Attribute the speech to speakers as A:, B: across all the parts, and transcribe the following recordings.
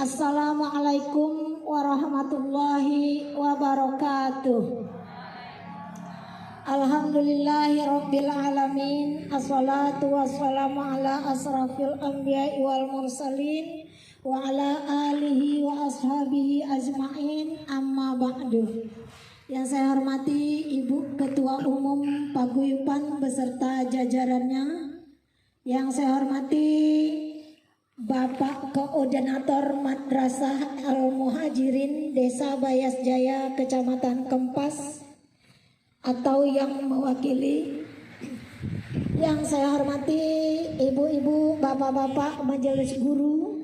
A: Assalamualaikum warahmatullahi wabarakatuh. Alhamdulillahirabbil alamin. Assalatu wassalamu ala asrafil anbiya'i wal mursalin wa ala alihi wa ashabihi ajmain, amma ba'du. Yang saya hormati Ibu Ketua Umum Paguyuban beserta jajarannya. Yang saya hormati Bapak Koordinator Madrasah Al-Muhajirin Desa Bayas Jaya Kecamatan Kempas atau yang mewakili. Yang saya hormati ibu-ibu, bapak-bapak majelis guru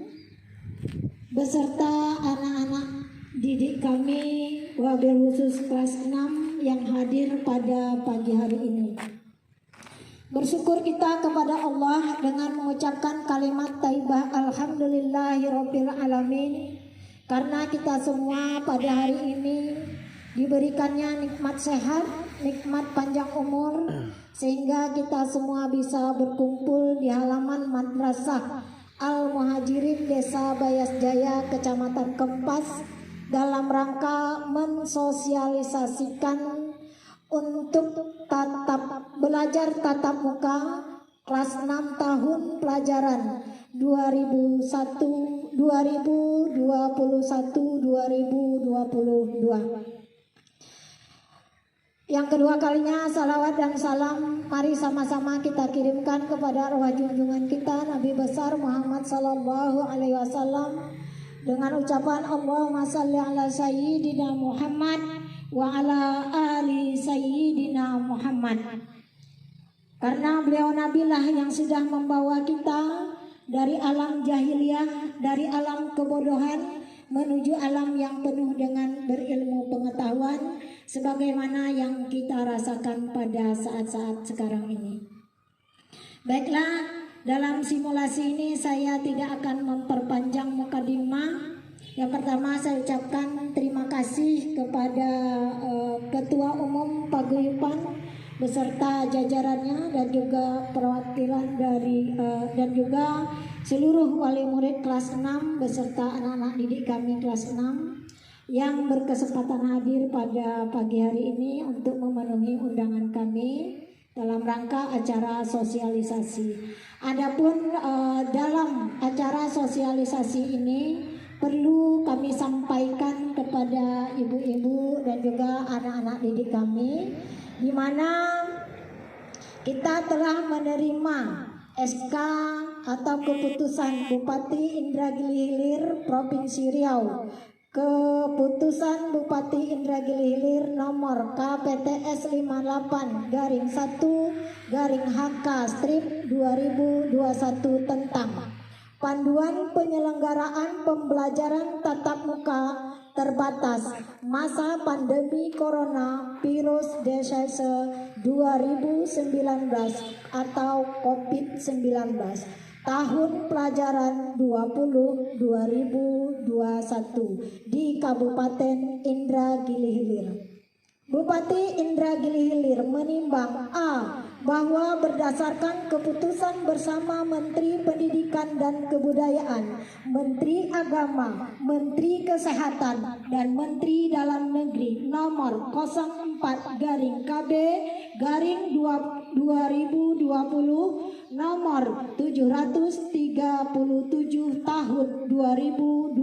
A: beserta anak-anak didik kami wabil khusus kelas 6 yang hadir pada pagi hari ini. Bersyukur kita kepada Allah dengan mengucapkan kalimat thayyibah alhamdulillahirabbil alamin, karena kita semua pada hari ini diberikannya nikmat sehat, nikmat panjang umur, sehingga kita semua bisa berkumpul di halaman Madrasah Al-Muhajirin Desa Bayas Jaya Kecamatan Kempas dalam rangka mensosialisasikan untuk belajar tatap muka kelas 6 tahun pelajaran 2021-2022. Yang kedua kalinya salawat dan salam mari sama-sama kita kirimkan kepada arwah junjungan kita Nabi besar Muhammad sallallahu alaihi wasallam dengan ucapan Allahumma shalli ala sayyidina Muhammad wa ala ali sayyidina Muhammad. Karena beliau nabilah yang sudah membawa kita dari alam jahiliyah, dari alam kebodohan menuju alam yang penuh dengan berilmu pengetahuan sebagaimana yang kita rasakan pada saat-saat sekarang ini. Baiklah, dalam simulasi ini saya tidak akan memperpanjang mukadimah. Yang pertama saya ucapkan terima kasih kepada Ketua Umum Paguyuban beserta jajarannya dan juga perwakilan dari dan juga seluruh wali murid kelas 6 beserta anak-anak didik kami kelas 6 yang berkesempatan hadir pada pagi hari ini untuk memenuhi undangan kami dalam rangka acara sosialisasi. Adapun dalam acara sosialisasi ini perlu kami sampaikan kepada ibu-ibu dan juga anak-anak didik kami, di mana kita telah menerima SK atau keputusan Bupati Indragiri Hilir Provinsi Riau, keputusan Bupati Indragiri Hilir nomor KPTS 58-1/HK-2021 tentang panduan penyelenggaraan pembelajaran tatap muka terbatas masa pandemi Corona Virus Disease 2019 atau COVID-19 tahun pelajaran 2021 di Kabupaten Indragiri Hilir. Bupati Indragiri Hilir menimbang A. bahwa berdasarkan keputusan bersama Menteri Pendidikan dan Kebudayaan, Menteri Agama, Menteri Kesehatan, dan Menteri Dalam Negeri nomor 04-Garing-2020 nomor 737 tahun 2020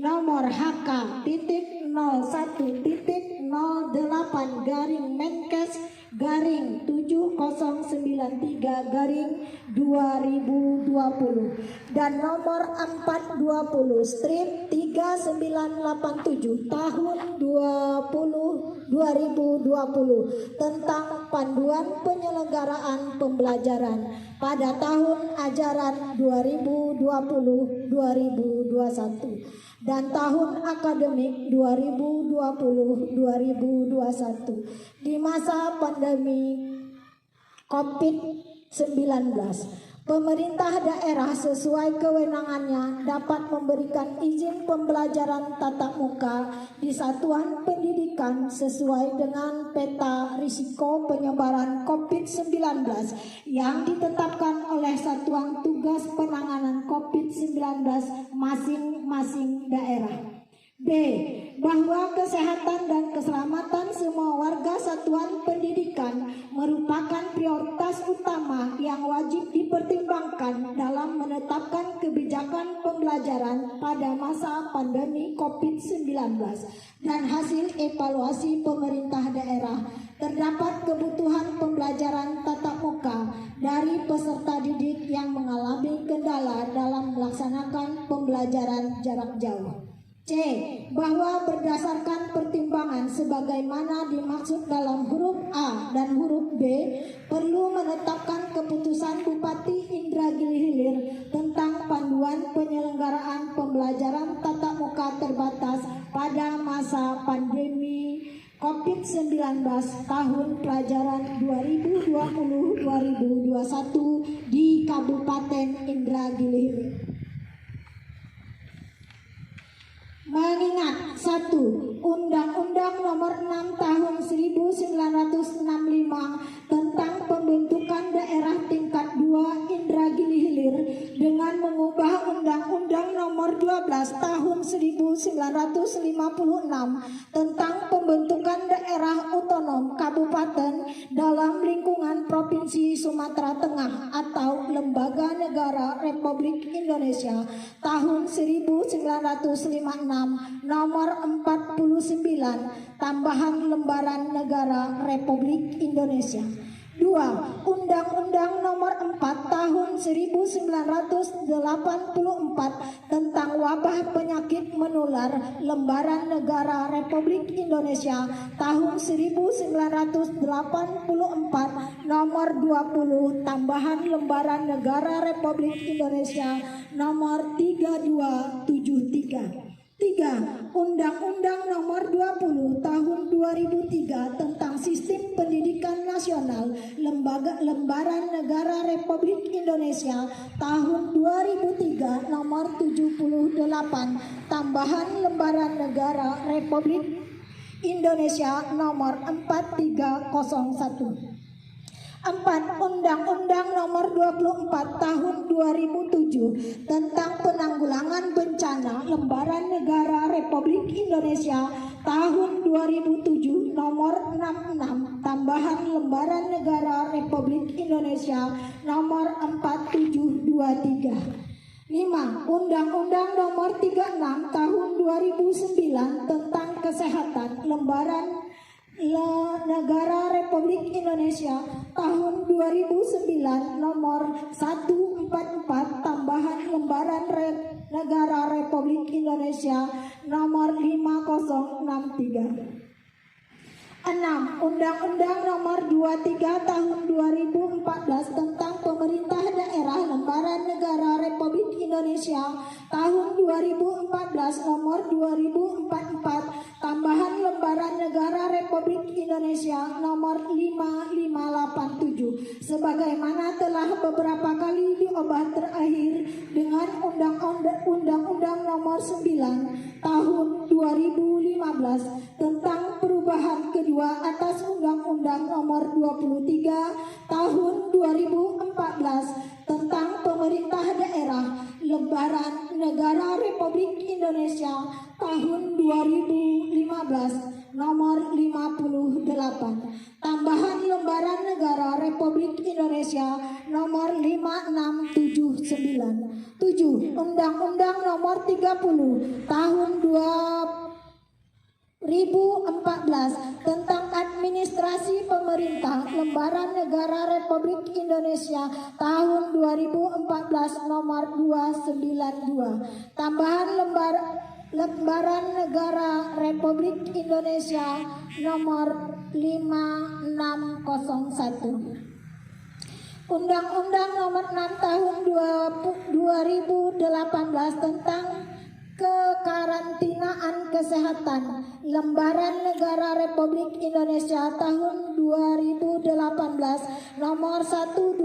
A: nomor HK-001-008-7093-2020 dan nomor 420/3987 tahun 2020 tentang panduan penyelenggaraan pembelajaran pada tahun ajaran 2020-2021 dan tahun akademik 2020-2021 di masa pandemi COVID-19. Pemerintah daerah sesuai kewenangannya dapat memberikan izin pembelajaran tatap muka di satuan pendidikan sesuai dengan peta risiko penyebaran COVID-19 yang ditetapkan oleh Satuan Tugas Penanganan COVID-19 masing-masing daerah. B. Bahwa kesehatan dan keselamatan semua warga satuan pendidikan merupakan prioritas utama yang wajib dipertimbangkan dalam menetapkan kebijakan pembelajaran pada masa pandemi COVID-19 dan hasil evaluasi pemerintah daerah. Terdapat kebutuhan pembelajaran tatap muka dari peserta didik yang mengalami kendala dalam melaksanakan pembelajaran jarak jauh. C. Bahwa berdasarkan pertimbangan sebagaimana dimaksud dalam huruf A dan huruf B, perlu menetapkan keputusan Bupati Indragiri Hilir tentang panduan penyelenggaraan pembelajaran tatap muka terbatas pada masa pandemi COVID-19 tahun pelajaran 2020-2021 di Kabupaten Indragiri Hilir. Mengingat 1. Undang-Undang Nomor 6 Tahun 1965 tentang pembentukan daerah tingkat 2 Indragiri Hilir dengan mengubah Undang-Undang Nomor 12 Tahun 1956 tentang pembentukan daerah otonom kabupaten dalam lingkungan Provinsi Sumatera Tengah atau Lembaga Negara Republik Indonesia tahun 1956 Nomor 49 Tambahan Lembaran Negara Republik Indonesia. 2. Undang-Undang Nomor 4 Tahun 1984 tentang wabah penyakit menular Lembaran Negara Republik Indonesia tahun 1984 Nomor 20 Tambahan Lembaran Negara Republik Indonesia Nomor 3273. 3. Undang-Undang Nomor 20 Tahun 2003 tentang Sistem Pendidikan Nasional Lembaran Negara Republik Indonesia tahun 2003 Nomor 78 Tambahan Lembaran Negara Republik Indonesia Nomor 4301. 4. Undang-Undang Nomor 24 Tahun 2007 tentang Penanggulangan Bencana Lembaran Negara Republik Indonesia tahun 2007 Nomor 66 Tambahan Lembaran Negara Republik Indonesia Nomor 4723. 5. Undang-Undang Nomor 36 Tahun 2009 tentang Kesehatan Lembaran Negara Republik Indonesia tahun 2009 Nomor 144 Tambahan Lembaran Negara Republik Indonesia Nomor 5063. 6. Undang-Undang Nomor 23 Tahun 2014 tentang Pemerintah Daerah Lembaran Negara Republik Indonesia tahun 2014 Nomor 2044 Tambahan Lembaran Negara Republik Indonesia Nomor 5587 sebagaimana telah beberapa kali diubah terakhir dengan Undang-Undang Nomor 9 Tahun 2015 tentang perubahan kedua atas Undang-Undang Nomor 23 Tahun 2014 tentang Pemerintah Daerah Lembaran Negara Republik Indonesia tahun 2015 Nomor 58 Tambahan Lembaran Negara Republik Indonesia Nomor 5679. 7. Undang-Undang Nomor 30 Tahun 2014 tentang Administrasi Pemerintah Lembaran Negara Republik Indonesia tahun 2014 Nomor 292 Tambahan Lembaran Negara Republik Indonesia Nomor 5601. Undang-Undang Nomor 6 Tahun 2018 tentang Kekarantinaan Kesehatan Lembaran Negara Republik Indonesia tahun 2018 nomor 128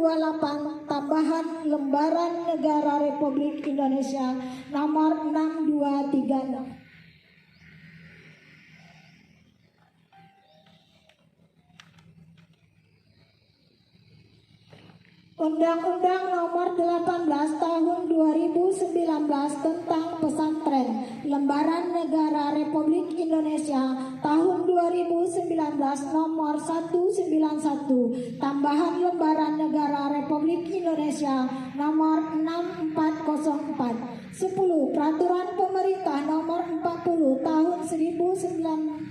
A: tambahan Lembaran Negara Republik Indonesia nomor 6236. Undang-Undang Nomor 18 Tahun 2019 tentang Pesantren Lembaran Negara Republik Indonesia Tahun 2019 Nomor 191 Tambahan Lembaran Negara Republik Indonesia Nomor 6404. 10. Peraturan Pemerintah Nomor 40 Tahun 1991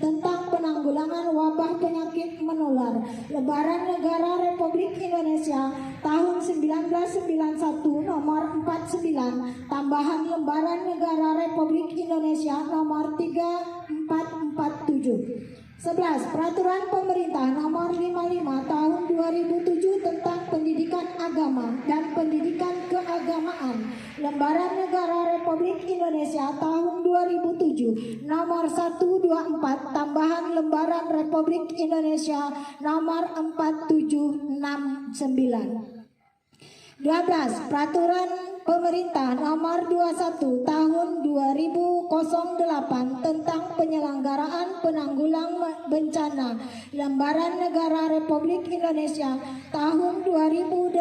A: tentang penanggulangan wabah penyakit menular Lembaran Negara Republik Indonesia tahun 1991 nomor 49 tambahan Lembaran Negara Republik Indonesia nomor 3447. 11. Peraturan Pemerintah Nomor 55 Tahun 2007 tentang Pendidikan Agama dan Pendidikan Keagamaan Lembaran Negara Republik Indonesia tahun 2007 Nomor 124 Tambahan Lembaran Republik Indonesia Nomor 4769. 12. Peraturan Pemerintah Nomor 21 Tahun 2008 tentang penyelenggaraan penanggulangan bencana Lembaran Negara Republik Indonesia tahun 2008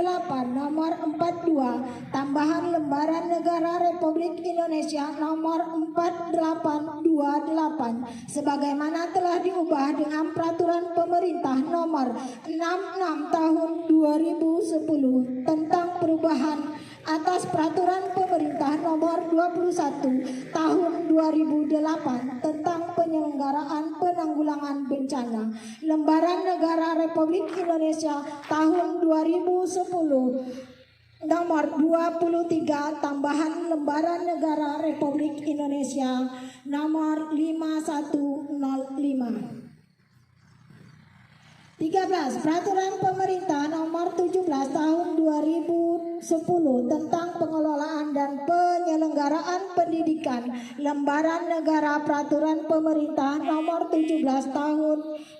A: Nomor 42 Tambahan Lembaran Negara Republik Indonesia Nomor 4828 sebagaimana telah diubah dengan Peraturan Pemerintah Nomor 66 Tahun 2010 tentang perubahan atas Peraturan Pemerintah Nomor 21 Tahun 2008 tentang penyelenggaraan penanggulangan bencana Lembaran Negara Republik Indonesia tahun 2010 Nomor 23 Tambahan Lembaran Negara Republik Indonesia Nomor 5105. 13. Peraturan Pemerintah Nomor 17 Tahun 2010 tentang pengelolaan dan penyelenggaraan pendidikan Lembaran Negara Peraturan Pemerintah Nomor 17 Tahun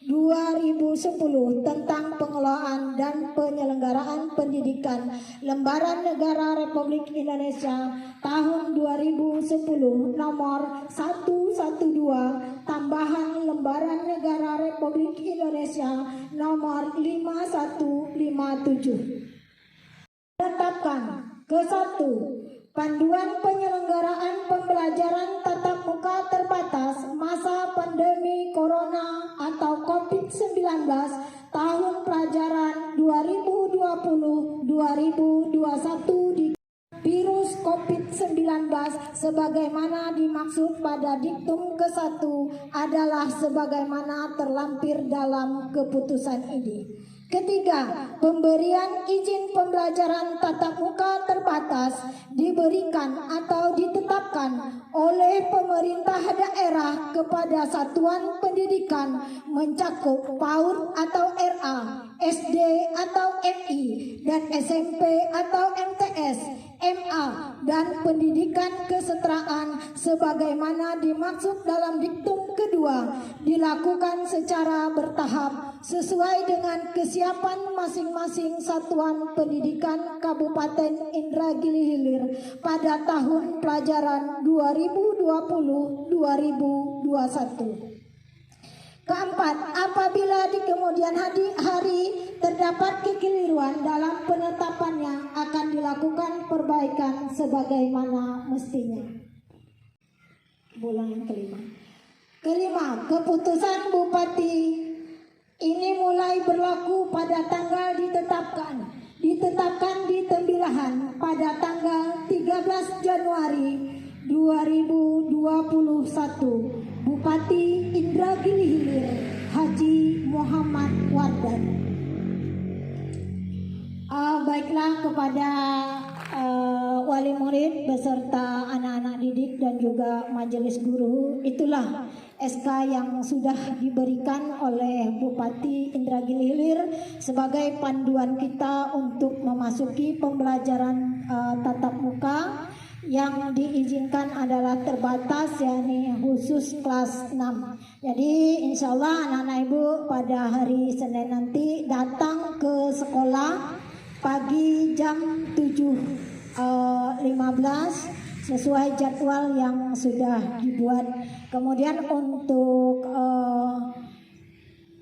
A: 2010 tentang pengelolaan dan penyelenggaraan pendidikan Lembaran Negara Republik Indonesia tahun 2010 Nomor 112 Tambahan Lembaran Negara Republik Indonesia Nomor 5157. Tetapkan ke-1 Panduan penyelenggaraan pembelajaran tatap muka terbatas masa pandemi Corona atau COVID-19 tahun pelajaran 2020-2021 di virus COVID-19 sebagaimana dimaksud pada diktum ke-1 adalah sebagaimana terlampir dalam keputusan ini. Ketiga, pemberian izin pembelajaran tatap muka terbatas diberikan atau ditetapkan oleh pemerintah daerah kepada satuan pendidikan mencakup PAUD atau RA, SD atau MI, dan SMP atau MTS, MA, dan pendidikan kesetaraan sebagaimana dimaksud dalam diktum kedua dilakukan secara bertahap sesuai dengan kesiapan masing-masing satuan pendidikan Kabupaten Indragiri Hilir pada tahun pelajaran 2020-2021. Keempat, apabila di kemudian hari terdapat kekeliruan dalam penetapannya akan dilakukan perbaikan sebagaimana mestinya. Bulan kelima. Kelima, keputusan Bupati ini mulai berlaku pada tanggal ditetapkan di Tembilahan pada tanggal 13 Januari 2021. Bupati Indragiri Hilir Haji Muhammad Wardan. Baiklah kepada wali murid beserta anak-anak didik dan juga majelis guru, itulah SK yang sudah diberikan oleh Bupati Indragiri Hilir sebagai panduan kita untuk memasuki pembelajaran tatap muka yang diizinkan adalah terbatas, yakni khusus kelas 6. Jadi insya Allah anak-anak ibu pada hari Senin nanti datang ke sekolah pagi jam 7.15 sesuai jadwal yang sudah dibuat. Kemudian untuk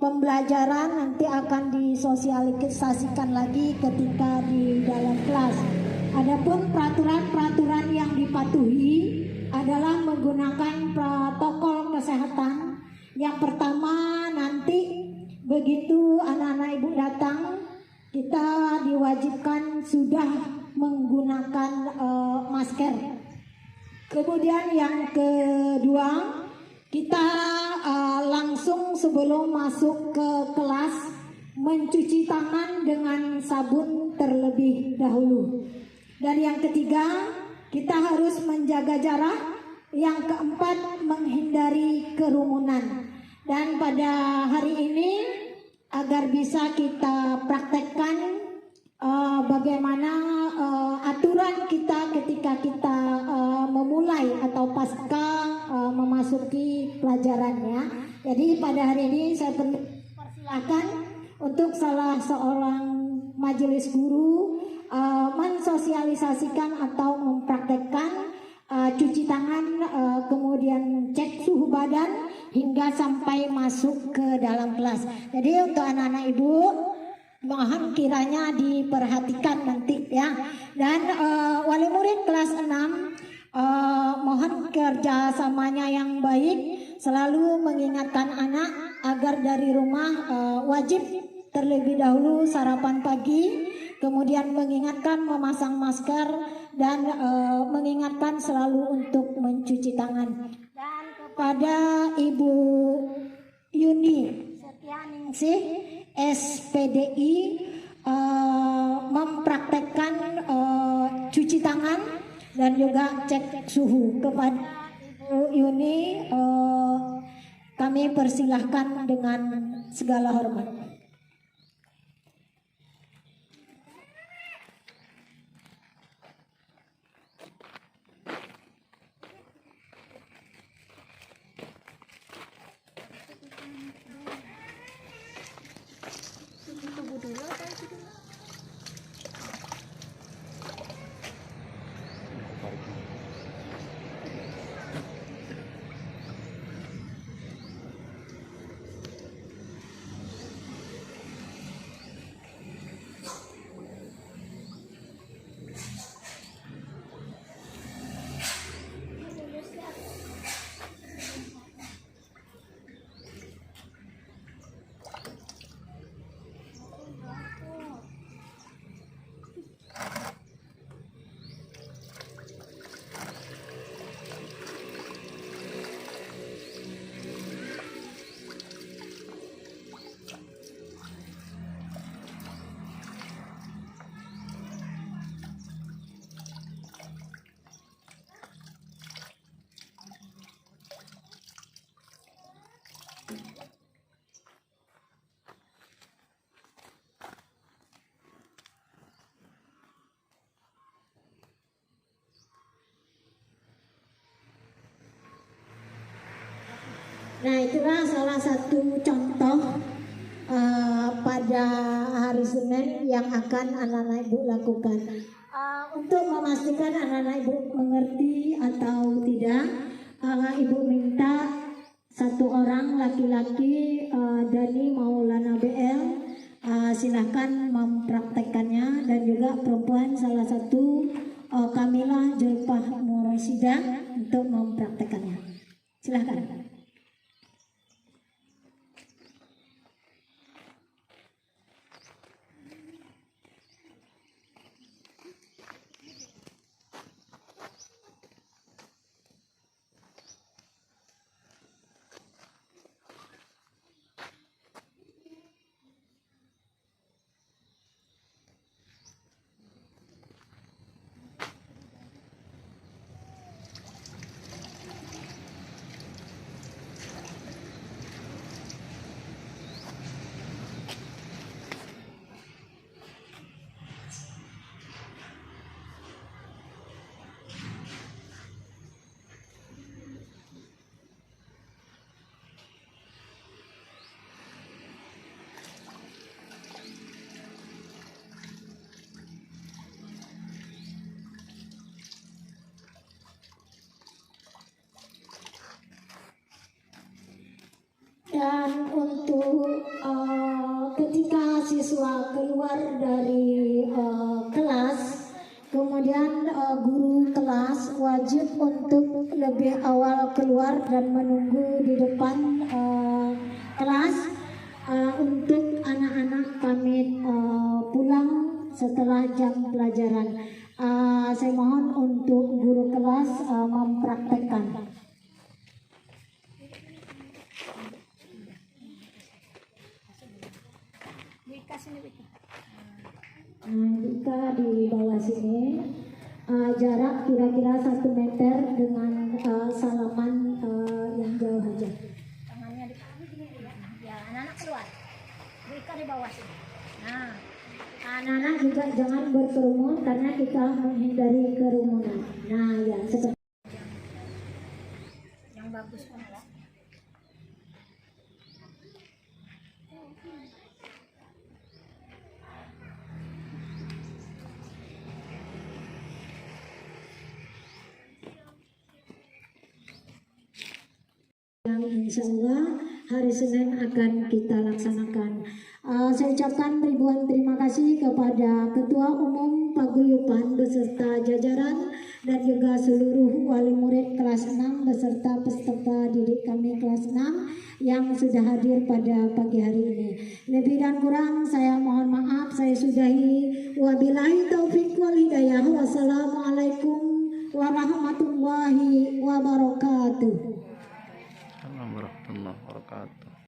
A: pembelajaran nanti akan disosialisasikan lagi ketika di dalam kelas. Adapun peraturan-peraturan yang dipatuhi adalah menggunakan protokol kesehatan. Yang pertama, nanti begitu anak-anak ibu datang, kita diwajibkan sudah menggunakan masker. Kemudian yang kedua, kita langsung sebelum masuk ke kelas mencuci tangan dengan sabun terlebih dahulu. Dan yang ketiga, kita harus menjaga jarak. Yang keempat, menghindari kerumunan. Dan pada hari ini agar bisa kita praktekkan bagaimana aturan kita ketika kita memulai atau pasca memasuki pelajarannya. Jadi pada hari ini saya persilakan untuk salah seorang majelis guru mensosialisasikan atau mempraktekkan cuci tangan, kemudian cek suhu badan hingga sampai masuk ke dalam kelas. Jadi untuk anak-anak ibu mohon kiranya diperhatikan nanti ya. Dan wali murid kelas 6 mohon kerjasamanya yang baik, selalu mengingatkan anak agar dari rumah wajib terlebih dahulu sarapan pagi, kemudian mengingatkan memasang masker dan mengingatkan selalu untuk mencuci tangan. Dan kepada Ibu Yuni Setianingsih SPDI mempraktekkan cuci tangan dan juga cek suhu. Kepada Ibu Yuni kami persilahkan dengan segala hormat. Nah, itulah salah satu contoh pada hari Senin yang akan anak-anak ibu lakukan. Untuk memastikan anak-anak ibu mengerti atau tidak, ibu minta satu orang laki-laki Dani Maulana BL silahkan mempraktekannya, dan juga perempuan salah satu Kamilah Joypah Murosida untuk mempraktekannya. Silahkan. ketika siswa keluar dari kelas, kemudian guru kelas wajib untuk lebih awal keluar dan menunggu di depan kelas untuk anak-anak pamit pulang setelah jam pelajaran. Saya mohon untuk guru kelas mempraktekkan. Jika di bawah sini jarak kira-kira 1 meter dengan salaman yang jauh aja.
B: Tangannya di ya, anak-anak keluar. Rika di bawah sini. Nah,
A: anak-anak juga jangan berkerumun karena kita menghindari kerumunan. Nah, ya seperti
B: yang bagus kan ya.
A: yang insya Allah hari Senin akan kita laksanakan. Saya ucapkan ribuan terima kasih kepada Ketua Umum Paguyuban beserta jajaran dan juga seluruh wali murid kelas 6 beserta peserta didik kami kelas 6 yang sudah hadir pada pagi hari ini. Lebih dan kurang saya mohon maaf, saya sudahi. Wabillahi taufiq wal hidayah. Wassalamualaikum warahmatullahi wabarakatuh.
C: Warahmatullahi wabarakatuh.